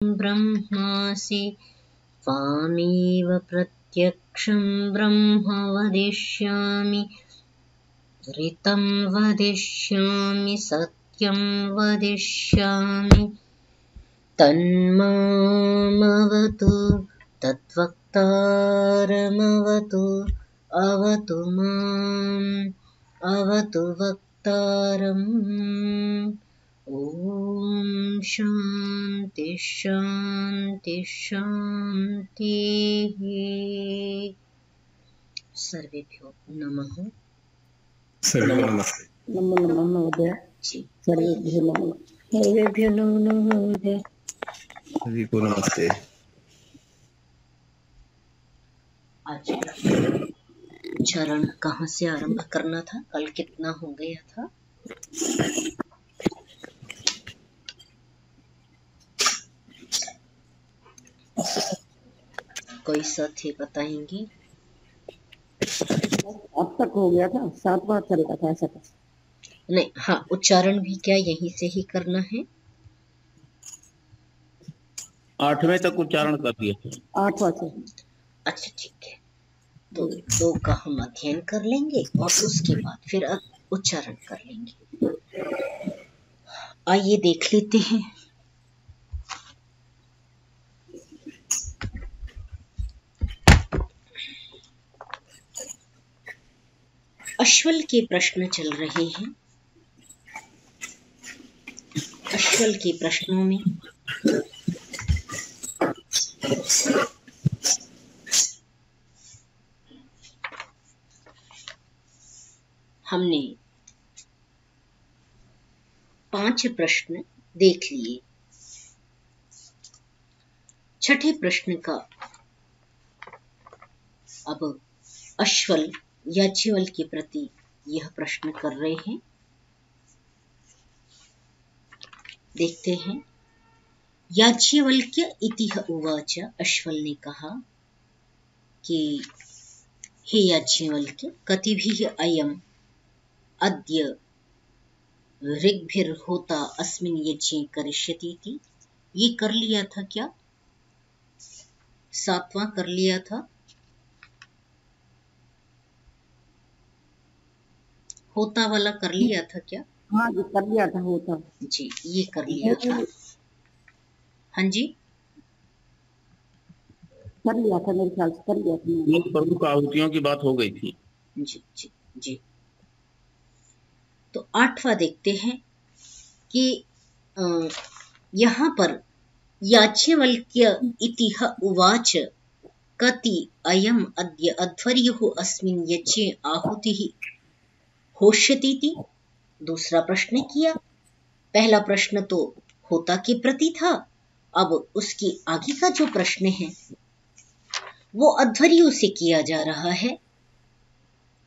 ब्रह्मासि त्वामेव प्रत्यक्षं ब्रह्म वदिष्यामि ऋतं वदिष्यामि सत्यं वदिष्यामि तन्मामवतु तद्वक्तारमवतु अवतु माम् अवतु वक्तारम्। ॐ शान्ति शान्ति शान्तिः। सर्वेभ्यो नमः। नमस्ते। नमो नमः महोदय। जी सर्वेभ्यो नमः। सर्वेभ्यो नमो महोदय। सभी को नमस्ते। आज चरण कहाँ से आरंभ करना था? कल कितना हो गया था? कोई साथी बताएंगे? अब तक हो गया था, 7 बार चल रहा था ऐसा कुछ। नहीं, हाँ, उच्चारण भी क्या यहीं से ही करना है? 8वें तक उच्चारण कर दिया। 8वां से। अच्छा ठीक है, तो 2 का हम अध्ययन कर लेंगे और उसके बाद फिर उच्चारण कर लेंगे। आइए देख लेते हैं। अश्वल के प्रश्न चल रहे हैं। अश्वल के प्रश्नों में हमने 5 प्रश्न देख लिए। छठे प्रश्न का अब अश्वल याज्ञवल्क्य के प्रति यह प्रश्न कर रहे हैं। देखते हैं। याज्ञवल्क्य इतिह उवाच। अश्वल ने कहा कि हे याज्ञवल्क्य, कतिभिः अयम् अद्य ऋग्भिर्होता अस्मिन् यज्ञे करिष्यति इति। ये कर लिया था क्या? 7वां कर लिया था। होता वाला कर लिया था क्या? हाँ जी, कर लिया था होता। जी, ये कर लिया था। हाँ जी, कर लिया था, मेरे ख्याल से कर लिया था। तीन प्रमुख आहुतियों की बात हो गई थी। जी जी जी। तो 8वां देखते हैं कि यहाँ पर याज्ञवल्क्य इतिह उवाच कति अयम् अद्य अध्वर्युः अस्मिन् यज्ञे आहुतिः होष्यतीति। दूसरा प्रश्न किया। पहला प्रश्न तो होता के प्रति था, अब उसके आगे का जो प्रश्न है वो अध्वर्यु से किया जा रहा है।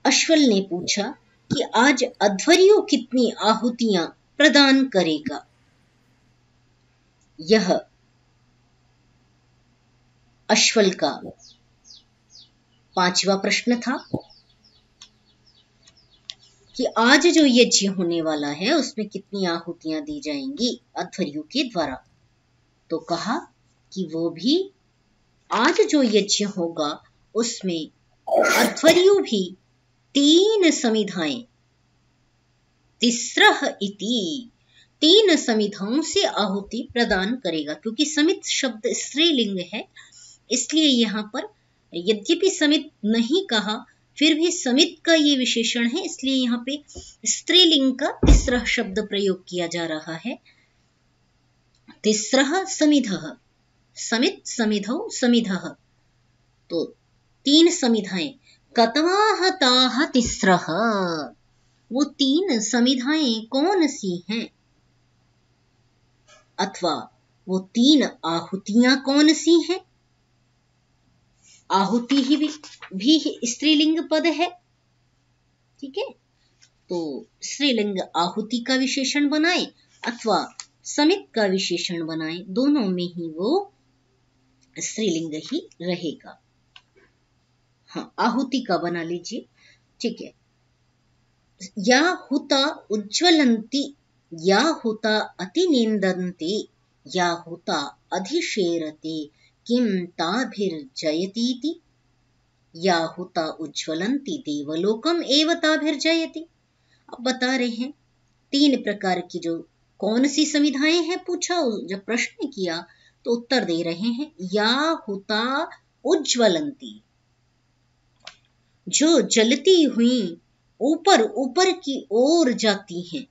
अश्वल ने पूछा कि आज अध्वर्यु कितनी आहुतियां प्रदान करेगा। यह अश्वल का 5वां प्रश्न था कि आज जो यज्ञ होने वाला है उसमें कितनी आहुतियां दी जाएंगी अध्वर्यु के द्वारा। तो कहा कि वो भी आज जो यज्ञ होगा उसमें अध्वर्यु भी 3 समिधाएं, तिस्रः इति 3 समिधाओं से आहुति प्रदान करेगा। क्योंकि समित शब्द स्त्रीलिंग है, इसलिए यहाँ पर यद्यपि समित नहीं कहा फिर भी समित का ये विशेषण है, इसलिए यहाँ पे स्त्रीलिंग का तिस्रः शब्द प्रयोग किया जा रहा है। तिस्रः समिधः, समित समिधौ समिधः, तो 3 समिधाएं। कतवाः ताः तिस्रः, वो 3 समिधाएं कौन सी हैं, अथवा वो 3 आहुतियां कौन सी हैं। आहुति ही भी स्त्रीलिंग पद है, ठीक है। तो स्त्रीलिंग आहुति का विशेषण बनाए अथवा समित का विशेषण बनाए, दोनों में ही वो स्त्रीलिंग ही रहेगा। हाँ, आहुति का बना लीजिए, ठीक है। या हुता उज्ज्वलन्ति, या हुता अतिनिंदन्ति, या हुता अधिशेरते किं ताभिर्जयतीति, या हुता उज्ज्वलन्ति देवलोकम एव ताभिर्जयति। अब बता रहे हैं 3 प्रकार की जो कौन सी समिधाएं हैं पूछा, जब प्रश्न किया तो उत्तर दे रहे हैं या हुता उज्ज्वलन्ति, जो जलती हुई ऊपर ऊपर की ओर जाती हैं।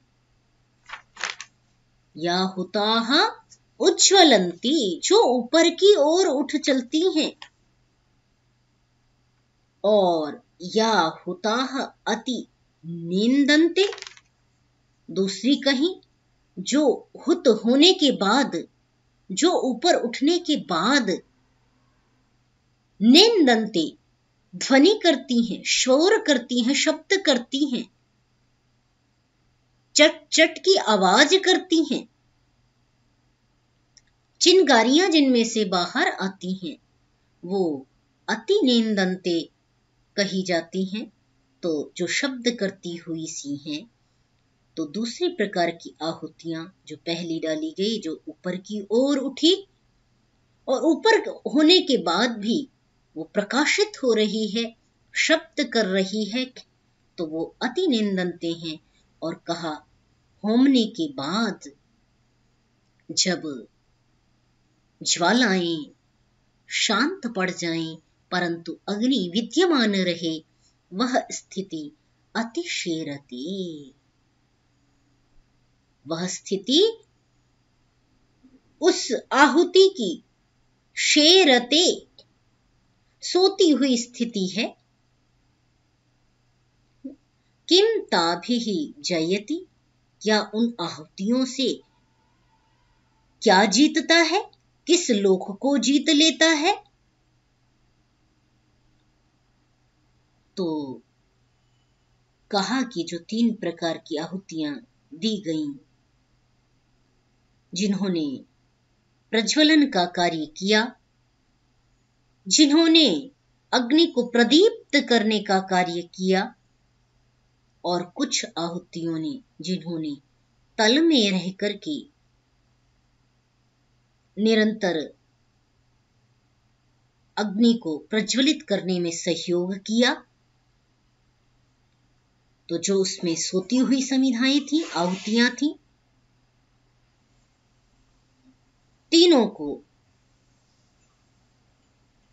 या हुताः उज्ज्वलन्ति, जो ऊपर की ओर उठ चलती हैं। और या हुताः अति निंदन्ते, दूसरी कहीं जो हुत होने के बाद, जो ऊपर उठने के बाद निंदन्ते ध्वनि करती हैं, शोर करती हैं, शब्द करती हैं, चट चट की आवाज करती हैं, चिंगारियां जिनमें से बाहर आती हैं, वो अति निंदन्ते कही जाती हैं। तो जो शब्द करती हुई सी हैं। तो दूसरी प्रकार की आहुतियां जो पहली डाली गई, जो ऊपर की ओर उठी और ऊपर होने के बाद भी वो प्रकाशित हो रही है, शब्द कर रही है, तो वो अति निंदन्ते हैं। और कहा होमने के बाद जब ज्वालाएं शांत पड़ जाएं परंतु अग्नि विद्यमान रहे, वह स्थिति अतिशेरते, वह स्थिति उस आहुति की शेरते सोती हुई स्थिति है। किम ताभिः जयति, क्या उन आहुतियों से क्या जीतता है, किस लोक को जीत लेता है। तो कहा कि जो 3 प्रकार की आहुतियां दी गईं, जिन्होंने प्रज्वलन का कार्य किया, जिन्होंने अग्नि को प्रदीप्त करने का कार्य किया, और कुछ आहुतियों ने जिन्होंने तल में रह करके निरंतर अग्नि को प्रज्वलित करने में सहयोग किया। तो जो उसमें सोती हुई समिधाएं थी, आहुतियां थी,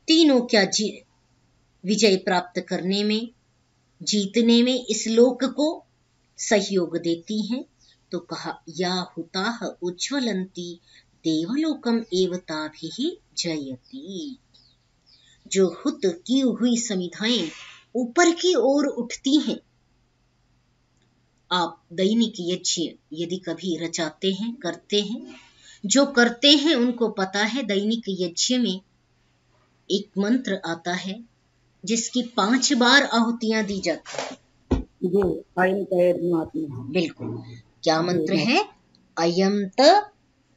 तीनों क्या विजय प्राप्त करने में, जीतने में इस लोक को सहयोग देती हैं। तो कहा या हुताः उज्ज्वलन्ति देवलोकम एव ताभिः जयति, जो हुत की हुई समिधाएं ऊपर की ओर उठती हैं। आप दैनिक यज्ञ यदि कभी रचाते हैं, करते हैं, जो करते हैं उनको पता है दैनिक यज्ञ में एक मंत्र आता है जिसकी 5 बार आहुतियां दी जाती है। जी, अयं तैर्मात्मा। बिल्कुल, क्या मंत्र है? अयंत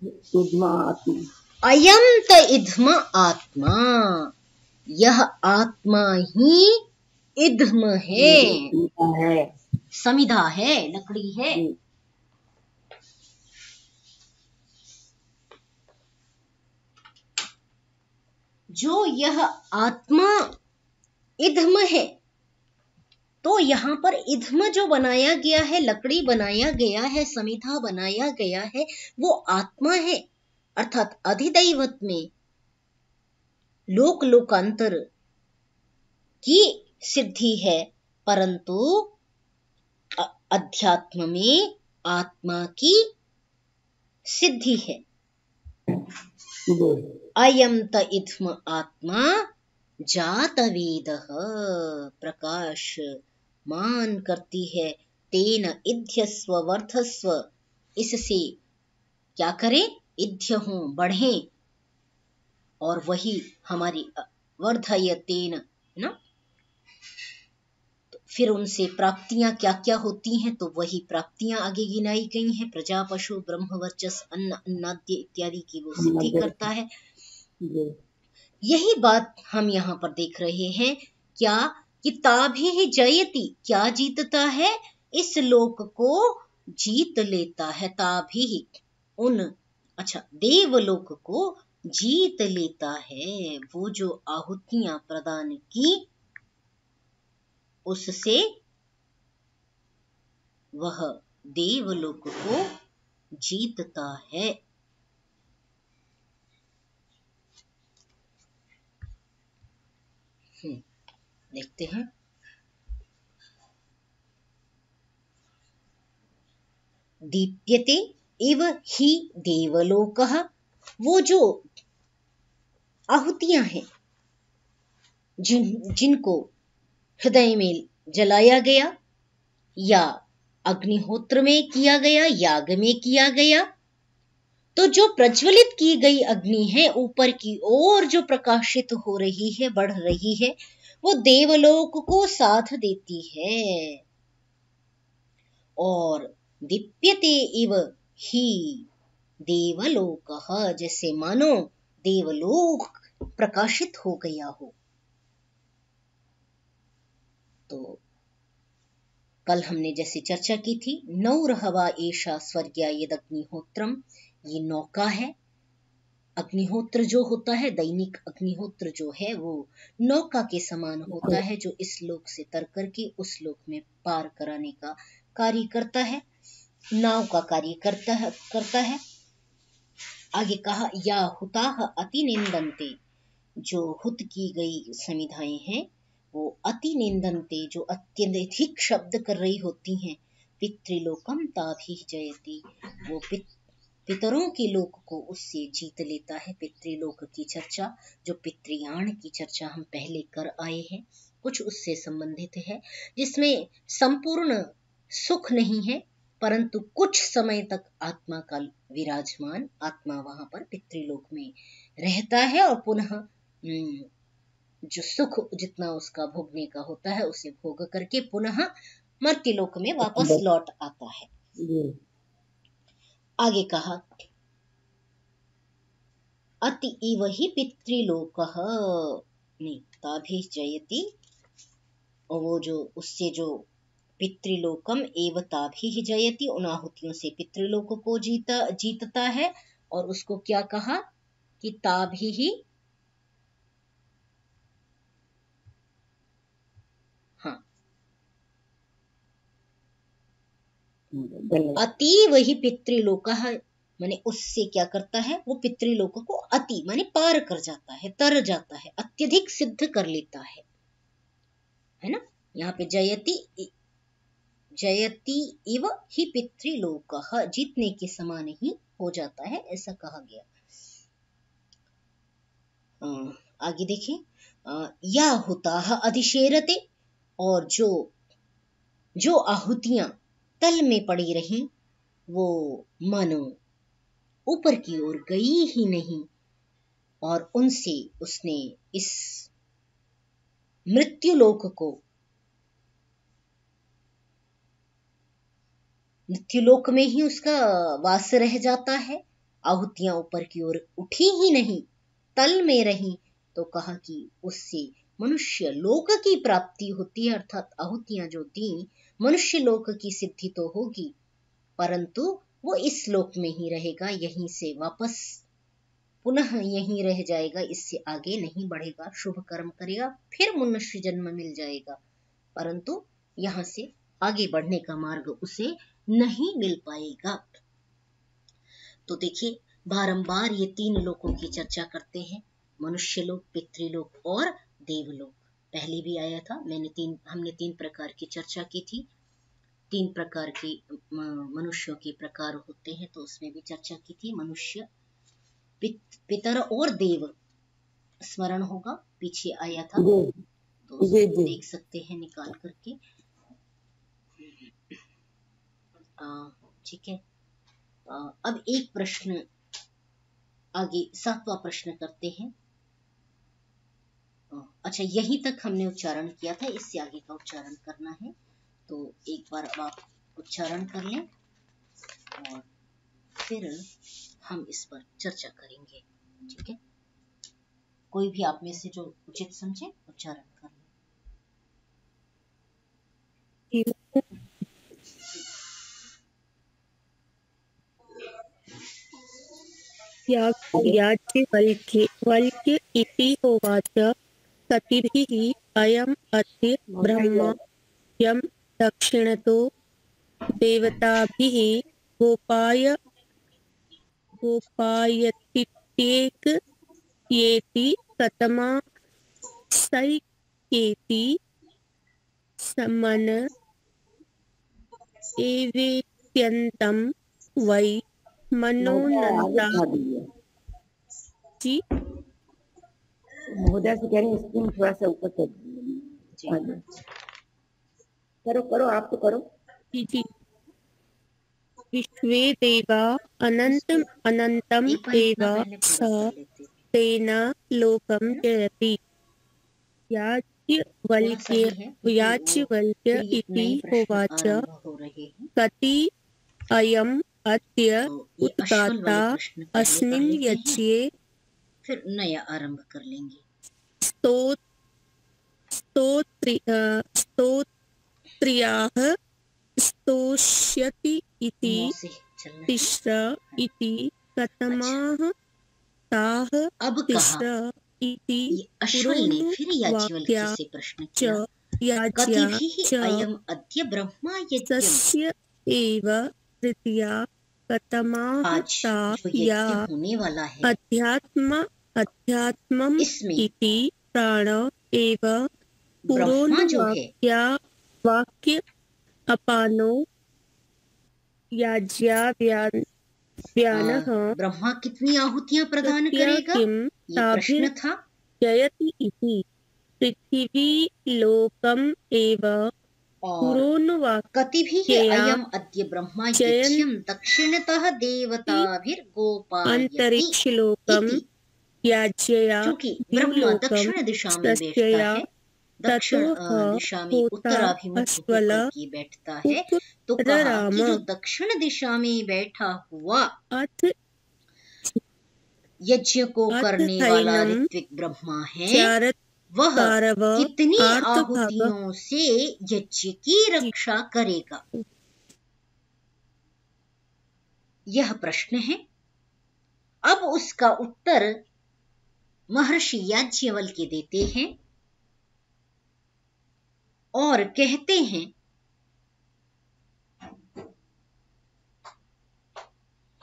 इद्मात्मा, अयंत इध्म आत्मा, यह आत्मा ही इध्म है, समिधा है, लकड़ी है। जो यह आत्मा इध्म है, तो यहाँ पर इध्म जो बनाया गया है, लकड़ी बनाया गया है, समिधा बनाया गया है, वो आत्मा है। अर्थात अधिदैवत में लोक लोकांतर की सिद्धि है, परंतु अध्यात्म में आत्मा की सिद्धि है। अयं त इत्म आत्मा जातवेदः, प्रकाश मान करती है, तेन इध्यस्व वर्धस्व, इससे क्या करें? इध्य हो, बढ़े, और वही हमारी वर्धयतेन ना। तो फिर उनसे प्राप्तियां क्या क्या होती हैं, तो वही प्राप्तियां आगे गिनाई गई हैं। प्रजा पशु ब्रह्म वर्चस अन्न अन्नाद्य इत्यादि की वो सिद्धि करता है। यही बात हम यहाँ पर देख रहे हैं। क्या कि ताभिः जयति, क्या जीतता है? इस लोक को जीत लेता है। ताभिः, उन अच्छा, देवलोक को जीत लेता है वो जो आहुतियां प्रदान की, उससे वह देवलोक को जीतता है। देखते हैं। दीप्यते इव ही देवलोकः, वो जो आहुतियां हैं जिनको हृदय में जलाया गया या अग्निहोत्र में किया गया, याग में किया गया, तो जो प्रज्वलित की गई अग्नि है ऊपर की ओर जो प्रकाशित हो रही है, बढ़ रही है, वो देवलोक को साथ देती है। और दीप्यते इव ही देवलोकः, जैसे मानो देवलोक प्रकाशित हो गया हो। तो कल हमने जैसे चर्चा की थी, नौरहवा एषा स्वर्ग्या यदग्निहोत्रम, ये नौका है। अग्निहोत्र जो होता है, दैनिक अग्निहोत्र जो है, वो नौका के समान होता है, जो इस लोक से तर करके उस लोक में पार कराने का कार्य करता है, नाव का कार्य करता है। आगे कहा, या हुताः अति निंदन्ते, जो हुत की गई समिधाएं हैं वो अति निंदन्ते, जो अत्यधिक शब्द कर रही होती हैं, पितृलोकम ताभि जयति, वो पितरों के लोक को उससे जीत लेता है। पितृलोक की चर्चा, जो पितृयान की चर्चा हम पहले कर आए हैं, कुछ उससे संबंधित है, जिसमें संपूर्ण सुख नहीं है, परंतु कुछ समय तक आत्मा का विराजमान, आत्मा वहां पर पितृलोक में रहता है और पुनः जो सुख जितना उसका भोगने का होता है उसे भोग करके पुनः मर्त्यलोक में वापस लौट आता है। आगे कहा, अति इव ही पितृलोकः ताभि जयति, और वो जो उससे जो पितृलोकम एव ताभि जयति, उन आहुतियों से पितृलोक को जीतता है। और उसको क्या कहा कि ताभि ही, हाँ, अतीव ही पितृलोकः, माने उससे क्या करता है, वो पितृलोक को अति माने पार कर जाता है, तर जाता है, अत्यधिक सिद्ध कर लेता है ना। यहाँ पे जयति इव ही पितृलोकः, जीतने के समान ही हो जाता है, ऐसा कहा गया। आगे देखें, या हुताः अधिशेरते, और जो आहुतियां तल में पड़ी रही वो मानो ऊपर की ओर गई ही नहीं, और उनसे उसने इस मृत्युलोक में ही उसका वास रह जाता है। आहुतियां ऊपर की ओर उठी ही नहीं, तल में रही, तो कहा कि उससे मनुष्य लोक की प्राप्ति होती है, अर्थात आहुतियां जो दी मनुष्य लोक की सिद्धि तो होगी, परंतु वो इस लोक में ही रहेगा, यहीं से वापस पुनः यहीं रह जाएगा, इससे आगे नहीं बढ़ेगा, शुभ कर्म करेगा, फिर मनुष्य जन्म मिल जाएगा, परंतु यहाँ से आगे बढ़ने का मार्ग उसे नहीं मिल पाएगा। तो देखिए, बारंबार ये तीन लोकों की चर्चा करते हैं, मनुष्य लोक, पितृलोक और देवलोक। पहले भी आया था, हमने तीन प्रकार की चर्चा की थी, तीन प्रकार के मनुष्यों के प्रकार होते हैं, तो उसमें भी चर्चा की थी। मनुष्य, पितर और देव स्मरण होगा, पीछे आया था, तो उसको देख सकते हैं निकाल करके। ठीक है। अब एक प्रश्न आगे, 7वां प्रश्न करते हैं। अच्छा, यहीं तक हमने उच्चारण किया था, इससे आगे का उच्चारण करना है, तो एक बार अब आप उच्चारण कर लें और फिर हम इस पर चर्चा करेंगे। ठीक है, कोई भी आप में से जो उचित समझे उच्चारण कर लें। याज्ञवल्क्य इति होवाच कतिभिः अयम् अद्य ब्रह्म यं दक्षिणतो देवताभिः गोपायतीत्येक येति कतमा सैकेति समन एवेत्यन्तं वै मनोनन्ता जी महोदय से कह रहे हैं स्क्रीन थोड़ा सा ऊपर कर दीजिए। आगे। करो आप तो करो। जी विश्वे देवा अनंतम अनंतम एक बार एव इतना पहले स पूरा कर लेते। तेन लोकं जयति याज्ञवल्क्य फिर ये इति नए प्रश्न होवाच आरंभ हो रहे हैं। कति अयम् अद्य तो ये अश्वल उद्गाता वाले प्रश्न पहले अस्मिन् कर लेते हैं, यज्ञे फिर नया आरंभ कर लेंगे। स्तोत्रियाः स्तोष्यति इति मुंह से चलना है। तिस्र इति कतमाः ताः अब कहा तिस्र इति ये अश्वल ने फिर याज्ञवल्क्य पुरोनुवाक्या से प्रश्न च किया, याज्ञा कतिभिः च अयम् अद्य ब्रह्मा यज्ञम्। तस्य एव तृतीया कतमाः आज ता जो या यज्ञ होने वाला है अध्यात्मम् इसमें इति प्राण एव ब्रह्मा जो है पुरोनुवाक्या वाक्य अपानो याज्ञाव्यानः ब्रह्मा कितनी आहुतियां प्रदान तृतीया करेगा, किं ये प्रश्न था। जयति इति पृथिवी लोकम् एव और पुरोनुवाक्या कतिभिः अयम् अद्य ब्रह्मा जयन् यज्ञं दक्षिणतः देवताभिर्गोपायति अंतरिक्षलोकम् इति। याज्ञया क्योंकि ब्रह्मा द्युलोकम् दक्षिण दिशा में बैठता तस्यया है, दक्षिण ततोह दिशा में होता उत्तराभिमुख अस्वल होकर के बैठता है। तो कहा उपराम कि जो दक्षिण दिशा में बैठा हुआ अथ यज्ञ को अथ करने वाला हैनम ऋत्विक ब्रह्मा है, चारत वह कारव कितनी आर्तभाग आहुतियों से यज्ञ की रक्षा करेगा, यह प्रश्न है। अब उसका उत्तर महर्षि याज्ञवल्क्य देते हैं और कहते हैं,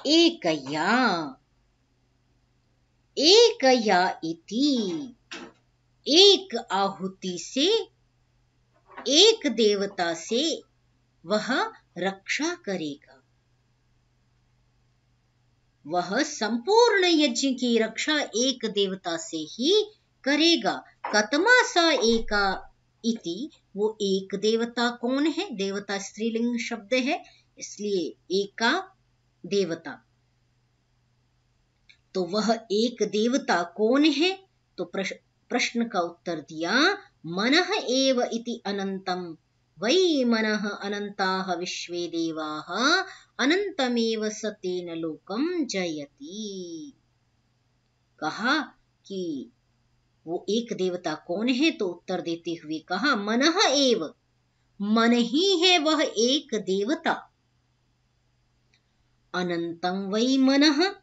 एकया इति, एक आहुति से, एक देवता से वह रक्षा करेगा। वह संपूर्ण यज्ञ की रक्षा एक देवता से ही करेगा। कतमा सा एका इति, वो एक देवता कौन है? देवता स्त्रीलिंग शब्द है, इसलिए एका देवता। तो वह एक देवता कौन है? तो प्रश्न का उत्तर दिया, मनः एव इति अनंतम वै मनः अनंताः विश्वे देवाः अनंतमेव स तेन लोकम जयति। कहा कि वो एक देवता कौन है? तो उत्तर देते हुए कहा, मनः एव, मन ही है वह एक देवता। अनंतम वै मनः,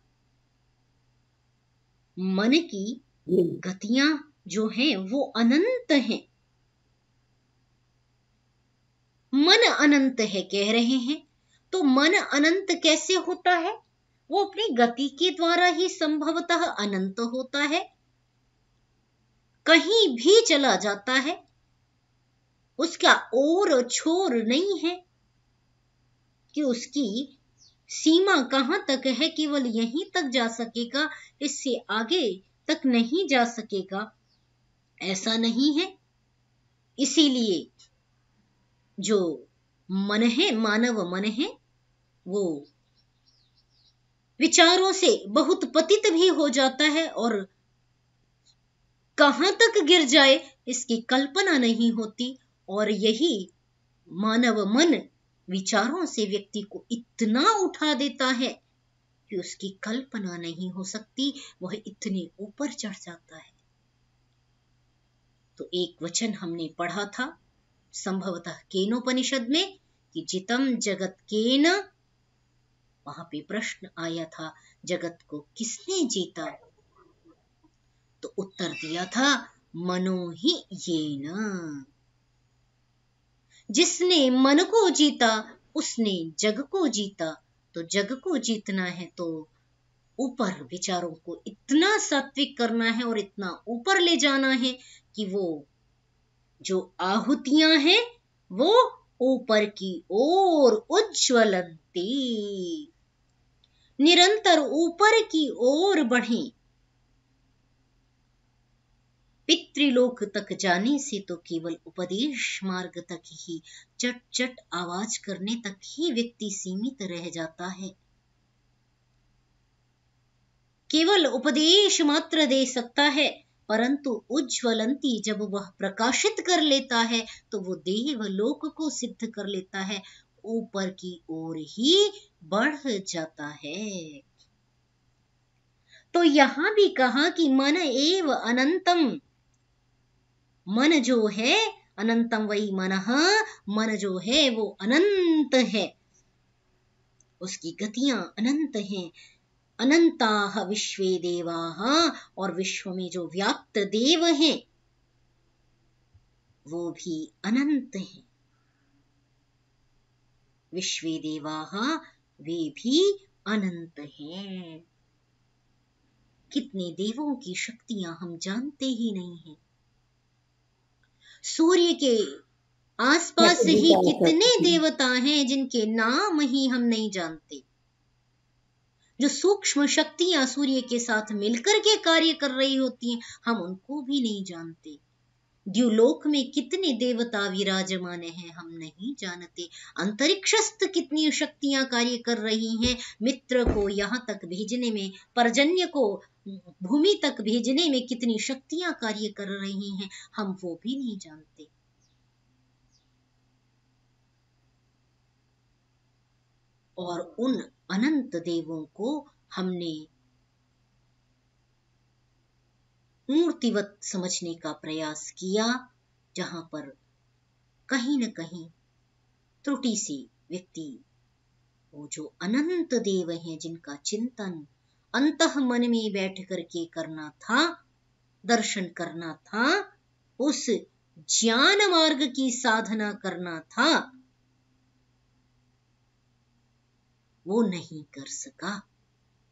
मन की गतियां जो हैं वो अनंत हैं। मन अनंत है कह रहे हैं, तो मन अनंत कैसे होता है? वो अपनी गति के द्वारा ही संभवतः अनंत होता है, कहीं भी चला जाता है, उसका ओर छोर नहीं है कि उसकी सीमा कहां तक है, केवल यहीं तक जा सकेगा, इससे आगे तक नहीं जा सकेगा, ऐसा नहीं है। इसीलिए जो मन है, मानव मन है, वो विचारों से बहुत पतित भी हो जाता है और कहां तक गिर जाए इसकी कल्पना नहीं होती। और यही मानव मन विचारों से व्यक्ति को इतना उठा देता है कि उसकी कल्पना नहीं हो सकती, वह इतने ऊपर चढ़ जाता है। तो एक वचन हमने पढ़ा था संभवतः केनोपनिषद में कि जितम जगत केन, वहां पे प्रश्न आया था, जगत को किसने जीता? तो उत्तर दिया था, मनो ही येन। जिसने मन को जीता उसने जग को जीता। तो जग को जीतना है तो ऊपर विचारों को इतना सात्विक करना है और इतना ऊपर ले जाना है कि वो जो आहुतियां हैं वो ऊपर की ओर उज्ज्वलंती, निरंतर ऊपर की ओर बढ़े। पितृलोक तक जाने से तो केवल उपदेश मार्ग तक ही, चट चट आवाज करने तक ही व्यक्ति सीमित रह जाता है। केवल उपदेश मात्र दे सकता है, परंतु उज्ज्वलंती जब वह प्रकाशित कर लेता है तो वो देवलोक को सिद्ध कर लेता है, ऊपर की ओर ही बढ़ जाता है। तो यहां भी कहा कि मन एव अनंतम, मन जो है अनंतम वही मनः, मन जो है वो अनंत है, उसकी गतियां अनंत हैं। अनंताः विश्वे देवाः, और विश्व में जो व्याप्त देव हैं वो भी अनंत हैं। विश्वे देवाः, वे भी अनंत हैं। कितने देवों की शक्तियां हम जानते ही नहीं हैं। सूर्य के आसपास ही कितने देवता हैं जिनके नाम ही हम नहीं जानते। जो सूक्ष्म शक्तियां सूर्य के साथ मिलकर के कार्य कर रही होती हैं, हम उनको भी नहीं जानते। द्युलोक में कितने देवता विराजमान हैं हम नहीं जानते। अंतरिक्षस्थ कितनी शक्तियां कार्य कर रही हैं, मित्र को यहाँ तक भेजने में, पर्जन्य को भूमि तक भेजने में कितनी शक्तियां कार्य कर रही हैं, हम वो भी नहीं जानते। और उन अनंत देवों को हमने मूर्तिवत समझने का प्रयास किया, जहां पर कहीं न कहीं त्रुटि से व्यक्ति वो जो अनंत देव हैं जिनका चिंतन अंतः मन में बैठ करके करना था, दर्शन करना था, उस ज्ञान मार्ग की साधना करना था, वो नहीं कर सका,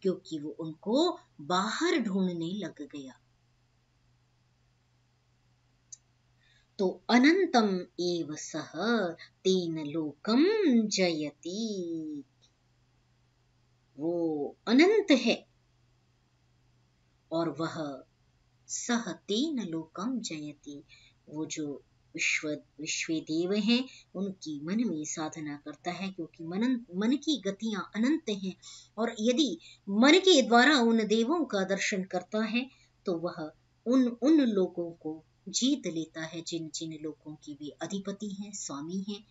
क्योंकि वो उनको बाहर ढूंढने लग गया। तो अनंतम एव सह तेन लोकम जयति, वो अनंत है और वह सह तेन लोकम जयति, वो जो विश्व देव हैं उनकी मन में साधना करता है, क्योंकि मन की गतियां अनंत हैं। और यदि मन के द्वारा उन देवों का दर्शन करता है तो वह उन लोगों को जीत लेता है जिन जिन लोगों की वे अधिपति हैं, स्वामी हैं,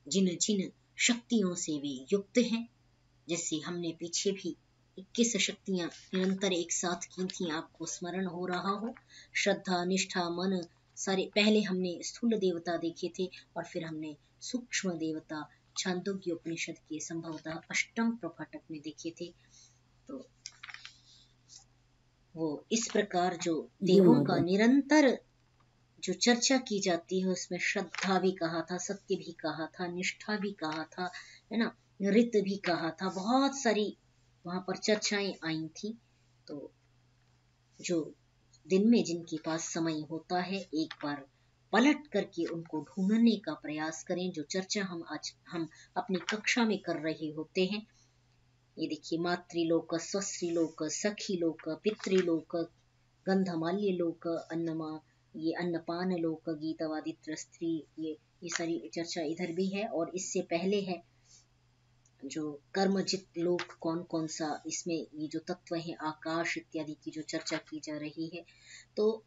जिन जिन शक्तियों से वे युक्त हैं। जैसे हमने पीछे भी 21 शक्तियां निरंतर एक साथ की थी, आपको स्मरण हो रहा हो। श्रद्धा, निष्ठा, मन, सारे पहले हमने स्थूल देवता देखे थे और फिर हमने सूक्ष्म देवता छांदोग्य उपनिषद के संभवतः 8वें प्रपाठक में देखे थे। तो वो इस प्रकार जो देवों का निरंतर जो चर्चा की जाती है उसमें श्रद्धा भी कहा था, सत्य भी कहा था, निष्ठा भी कहा था, है ना, ऋत भी कहा था, बहुत सारी वहां पर चर्चाएं आई थी। तो जो दिन में जिनके पास समय होता है एक बार पलट करके उनको ढूंढने का प्रयास करें, जो चर्चा हम अपनी कक्षा में कर रहे होते हैं। ये देखिए, मातृलोक, स्वस्त्रीलोक, सखीलोक, पितृलोक, गंधमाल्य लोक, अन्नमा, ये अन्नपान लोक, गीतवादित्र स्त्री, ये सारी चर्चा इधर भी है। और इससे पहले है जो कर्मजित लोक, कौन कौन सा, इसमें ये जो तत्व है आकाश इत्यादि की जो चर्चा की जा रही है। तो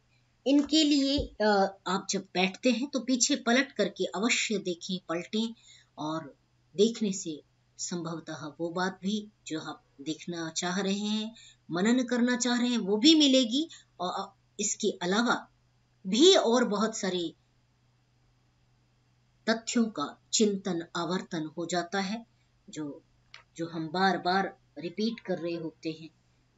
इनके लिए आप जब बैठते हैं तो पीछे पलट करके अवश्य देखें, पलटें, और देखने से संभवतः वो बात भी जो आप देखना चाह रहे हैं, मनन करना चाह रहे हैं, वो भी मिलेगी। और इसके अलावा भी और बहुत सारे तथ्यों का चिंतन आवर्तन हो जाता है, जो जो हम बार बार रिपीट कर रहे होते हैं।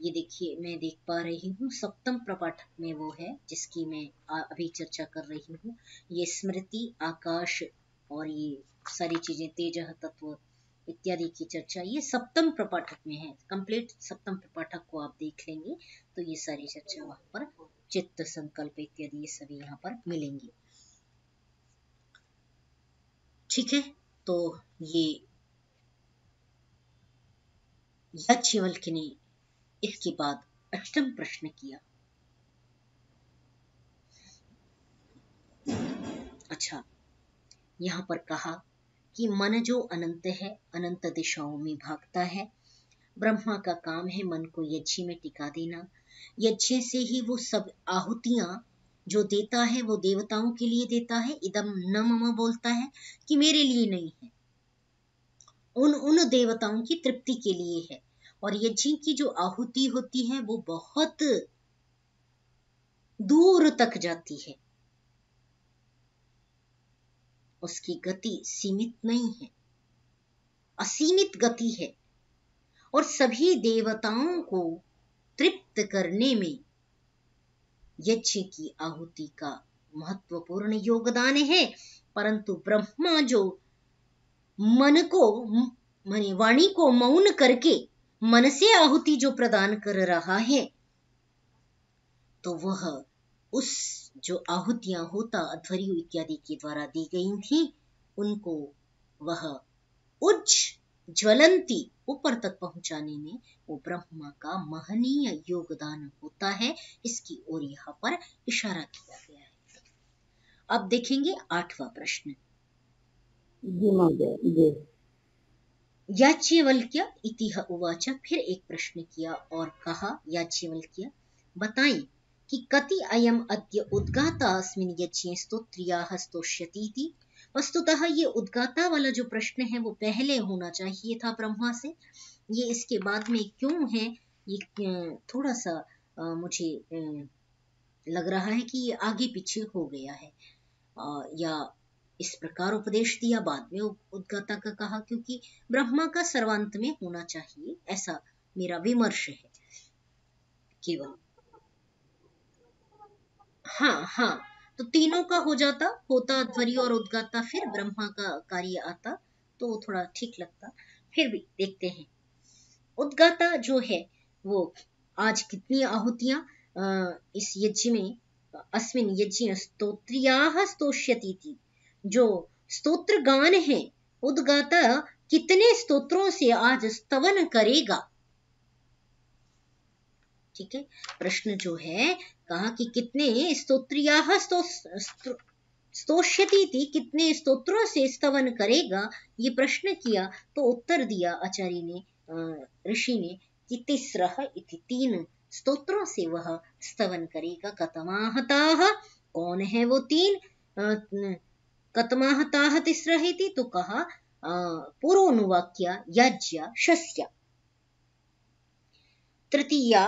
ये देखिए, मैं देख पा रही हूँ सप्तम प्रपाठक में वो है जिसकी मैं अभी चर्चा कर रही हूँ। ये स्मृति, आकाश और ये सारी चीजें, तेजः तत्व इत्यादि की चर्चा ये सप्तम प्रपाठक में है। कंप्लीट सप्तम प्रपाठक को आप देख लेंगे तो ये सारी चर्चा वहां पर, चित्त, संकल्प इत्यादि ये सभी यहाँ पर मिलेंगी। ठीक है, तो ये याज्ञवल्क्य ने इसके बाद अष्टम प्रश्न किया। अच्छा, यहाँ पर कहा कि मन जो अनंत है, अनंत दिशाओं में भागता है। ब्रह्मा का काम है मन को यज्ञ में टिका देना। यज्ञ से ही वो सब आहुतियां जो देता है वो देवताओं के लिए देता है। इदम न मम बोलता है कि मेरे लिए नहीं है, उन देवताओं की तृप्ति के लिए है। और यज्ञ की जो आहुति होती है वो बहुत दूर तक जाती है, उसकी गति सीमित नहीं है, असीमित गति है। और सभी देवताओं को तृप्त करने में यज्ञ की आहुति का महत्वपूर्ण योगदान है। परंतु ब्रह्मा जो मन को, माने वाणी को मौन करके मन से आहुति जो प्रदान कर रहा है, तो वह उस जो आहुतियां होता अध्वर्यु इत्यादि के द्वारा दी गई थी, उनको वह उच्च ज्वलंती ऊपर तक पहुंचाने में वो ब्रह्मा का महनीय योगदान होता है। इसकी ओर यहाँ पर इशारा किया गया है। अब देखेंगे 8वां प्रश्न। याज्ञवल्क्य इतिह उवाच, फिर एक प्रश्न किया और कहा, याज्ञवल्क्य बताएं कि कति अयम अद्य उद्गाता अस्मिन् यज्ञे स्तोत्रियाः स्तोष्यतीति। वस्तुतः ये उद्गाता वाला जो प्रश्न है वो पहले होना चाहिए था ब्रह्मा से। ये इसके बाद में क्यों है, ये थोड़ा सा मुझे लग रहा है कि ये आगे पीछे हो गया है, या इस प्रकार उपदेश दिया बाद में उद्गाता का कहा, क्योंकि ब्रह्मा का सर्वांत में होना चाहिए, ऐसा मेरा विमर्श है केवल। हाँ, तो तीनों का हो जाता, होता अध्वर्यु और उद्गाता, फिर ब्रह्मा का कार्य आता तो थोड़ा ठीक लगता। फिर भी देखते हैं उद्गाता जो है वो आज कितनी आहुतियां इस यज्ञ में, अस्मिन् यज्ञे स्तोत्रियाः स्तोष्यतीति, जो स्तोत्र गान है, उद्गाता कितने स्तोत्रों से आज स्तवन करेगा। ठीक है, प्रश्न जो है कहा कि कितने स्तोत्रियाः स्तोष्यतीति, कितने स्तोत्रों से स्तवन करेगा, ये प्रश्न किया। तो उत्तर दिया आचार्य ने, ऋषि ने, कि तिस्रः इति, 3 स्तोत्रों से वह स्तवन करेगा। कतमाहताः, कौन है वो 3? कतमाहताः तिस्रः इति, तो कहा पुरोनुवाक्य यज्ञ शस्य। तृतीया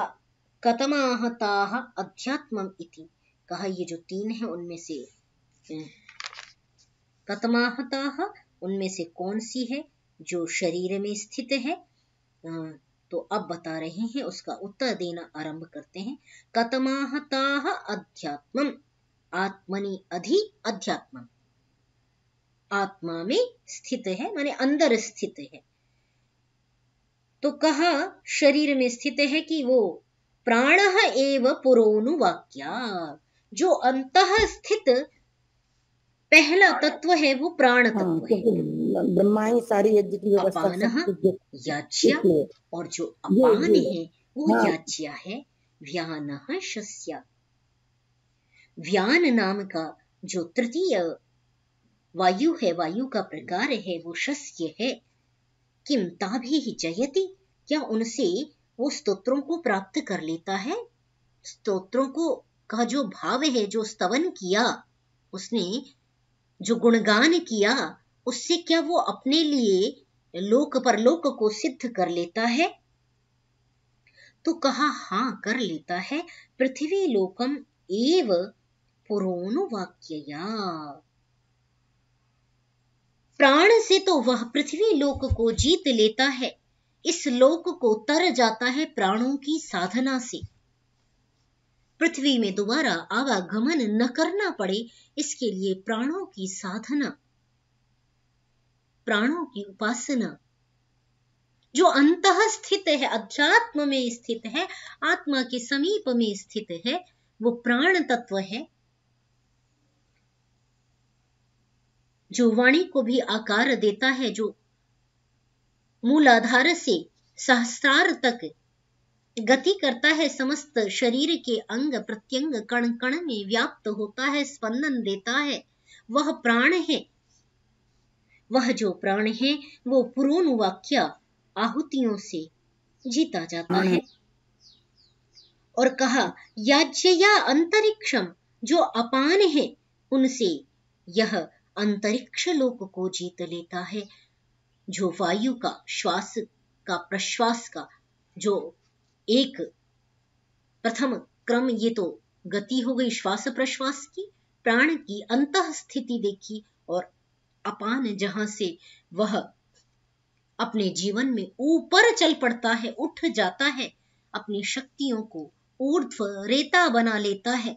कतमाहताः अध्यात्मम् इति, कहा ये जो 3 है उनमें से कतमाहताः, उनमें से कौन सी है जो शरीर में स्थित है। तो अब बता रहे हैं, उसका उत्तर देना आरंभ करते हैं। कतमाहताः अध्यात्मम्, आत्मनि अधि अध्यात्मम्, आत्मा में स्थित है, माने अंदर स्थित है। तो कहा शरीर में स्थित है कि वो प्राणः एव पुरोनुवाक्या, जो अंतः स्थित पहला तत्व है वो प्राण तत्व है। ब्रह्मा ही सारी यज्ञ की व्यवस्था, अपानः याज्ञ, और जो अपान है वो याज्ञ है। व्यानः शस्य, व्यान नाम का जो तृतीय वायु है, वायु का प्रकार है, वो शस्य है। किम ताभिः जयति, क्या उनसे वो स्तोत्रों को प्राप्त कर लेता है। स्तोत्रों को का जो भाव है, जो स्तवन किया उसने, जो गुणगान किया, उससे क्या वो अपने लिए लोक परलोक को सिद्ध कर लेता है। तो कहा हाँ, कर लेता है। पृथ्वी लोकम एव पुरोनुवाक्यया, प्राण से तो वह पृथ्वी लोक को जीत लेता है। इस लोक को तर जाता है प्राणों की साधना से। पृथ्वी में दोबारा आवागमन न करना पड़े, इसके लिए प्राणों की साधना, प्राणों की उपासना, जो अंतः स्थित है, अध्यात्म में स्थित है, आत्मा के समीप में स्थित है, वो प्राण तत्व है, जो वाणी को भी आकार देता है, जो मूलाधार से सहस्रार तक गति करता है, समस्त शरीर के अंग प्रत्यंग कण कण में व्याप्त होता है, स्पंदन देता है, वह प्राण है। वह जो प्राण है वो पुरोन वाक्य आहुतियों से जीता जाता है। और कहा याज्ञया अंतरिक्षम, जो अपान है उनसे यह अंतरिक्ष लोक को जीत लेता है। जो वायु का श्वास का प्रश्वास का जो एक प्रथम क्रम, ये तो गति हो गई श्वास प्रश्वास की, प्राण की अंतः स्थिति देखी, और अपान जहां से वह अपने जीवन में ऊपर चल पड़ता है, उठ जाता है, अपनी शक्तियों को ऊर्ध्व रेता बना लेता है,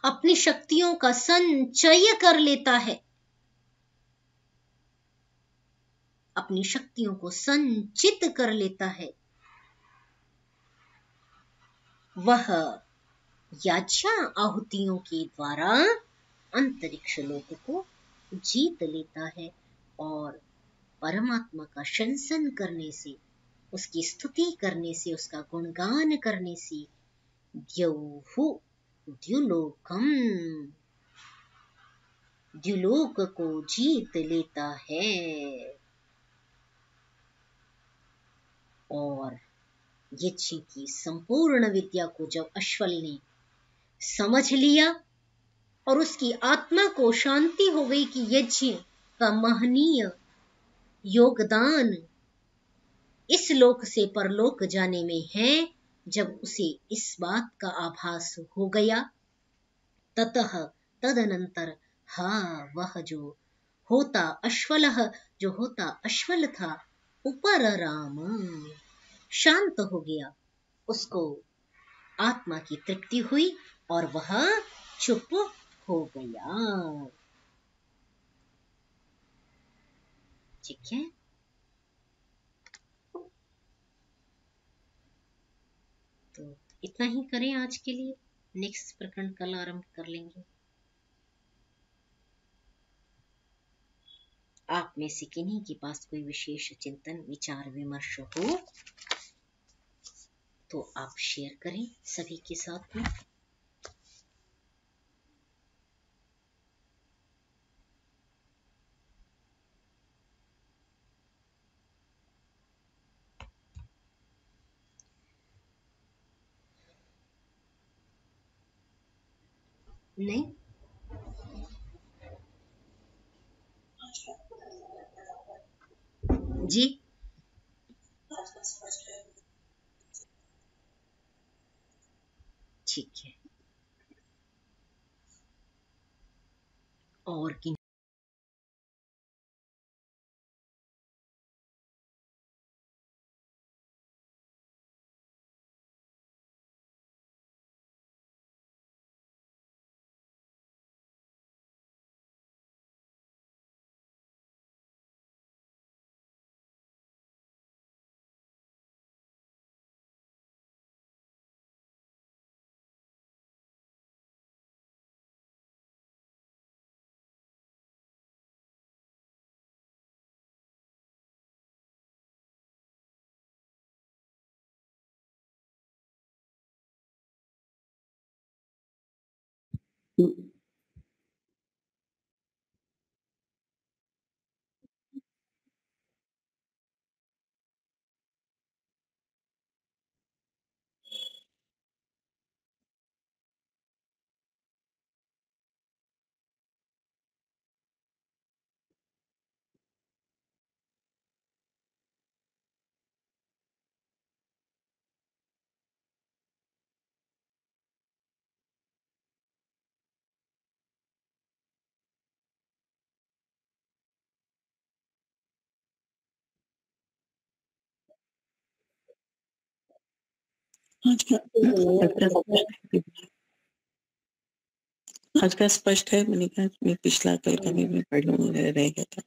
अपनी शक्तियों का संचय कर लेता है, अपनी शक्तियों को संचित कर लेता है, वह याज्ञा आहुतियों के द्वारा अंतरिक्ष लोक को जीत लेता है। और परमात्मा का शंसन करने से, उसकी स्तुति करने से, उसका गुणगान करने से द्यौहु द्युलोकम, द्युलोक को जीत लेता है। और यज्ञ की संपूर्ण विद्या को जब अश्वल ने समझ लिया और उसकी आत्मा को शांति हो गई कि यज्ञ का महनीय योगदान इस लोक से परलोक जाने में है, जब उसे इस बात का आभास हो गया, ततः तदनंतर वह जो होता अश्वलः, जो होता अश्वल था, ऊपर राम शांत हो गया, उसको आत्मा की तृप्ति हुई और वह चुप हो गया। ठीक है, तो इतना ही करें आज के लिए। नेक्स्ट प्रकरण कल आरंभ कर लेंगे। आप में से किन्हीं के पास कोई विशेष चिंतन विचार विमर्श हो तो आप शेयर करें सभी के साथ में। नहीं, जी ठीक है। और किन आज का स्पष्ट है। मैंने कहा मैं पिछला कल का भी मैं पढ़ लूंगा, रह गया था।